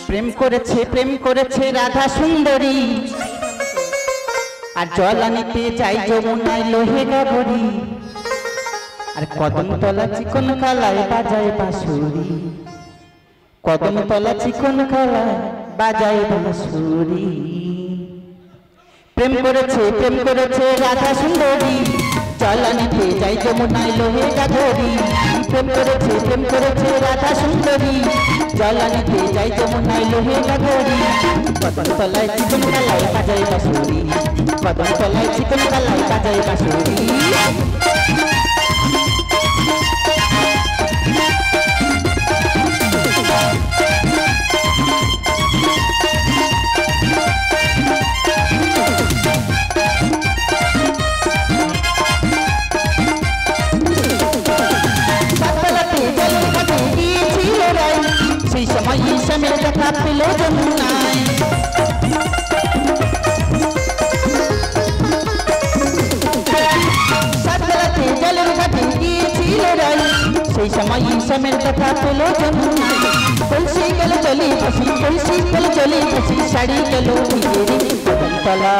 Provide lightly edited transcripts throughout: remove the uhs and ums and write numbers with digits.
প্রেম করেছে রাধা সুন্দরী আর জল আনিতে যাই যমুনায় লোহে গাগরি আর কদমতলা চিকন কালায় বাজায় বাঁশুরি কদমতলা চিকন কালায় বাজায় বাঁশুরি প্রেম করেছে রাধা সুন্দরী জল আনিতে যাই যমুনায় লোহে গাগরি প্রেম করেছে রাধা সুন্দরী জল আনিতে যাই যমুনায় লোহে গাগরি কদমতলায় চিকন কালায় বাজায় বাঁশুরি কদমতলায় চিকন কালায় বাজায় বাঁশুরি समय कथा पिलो जमुनाय सतरते जलर घाटे गিয়েছিল রাই সেই সময় समय कथा पिलो जमुनाय কলসি গেল চলি ফাঁসি শাড়ি গেল ভিজেরি কদমতলা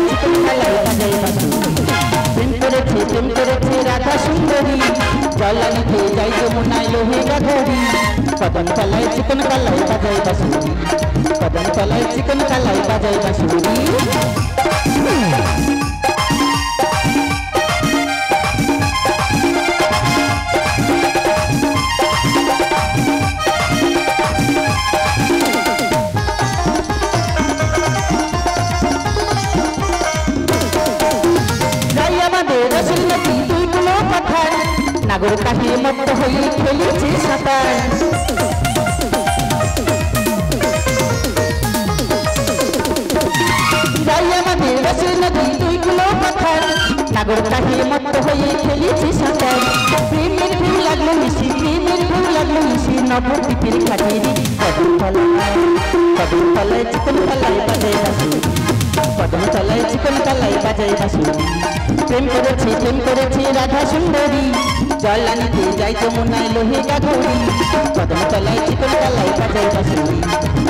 চিকন কালায় বাজায় বাঁশুরি প্রেম করেছে রাধা সুন্দরী জল আনিতে যাই যমুনায় লোহে গাগরি কদমতলায় চিকন কালায় বাজায় বাঁশুরি কদমতলায় চিকন কালায় বাজায় বাঁশুরি নাগর কাহে মত হয়ে খেলেছে সাঁতার যাই আমাদের রসের নদী দুইগুলো পাথার নাগর কাহে মত হয়ে খেলেছে সাঁতার প্রেমের ঢেউ লাগলো মিশি নবদ্বীপের ঘাটেরি কদমতলায় চিকন কালায় বাজায় বাঁশুরি কদমতলায় চিকন কালায় বাজায় বাঁশুরি প্রেম করেছে রাধা সুন্দরী জল আনিতে যাই যমুনায় লোহে গাগরি কদমতলায় চিকন কালায় বাজায় বাঁশুরি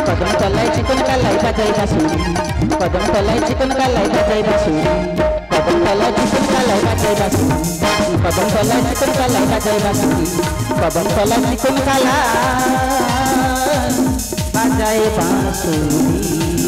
কদমতলায় চিকন কালায় বাজায় বাঁশুরি কদমতলায় চিকন কালায় বাজায় বাঁশুরি কদমতলায় চিকন কালায় বাজায় বাঁশুরি কদমতলায় চিকন কালায় বাজায় বাঁশুরি কদমতলায় চিকন কালায় বাজায় বাঁশুরি।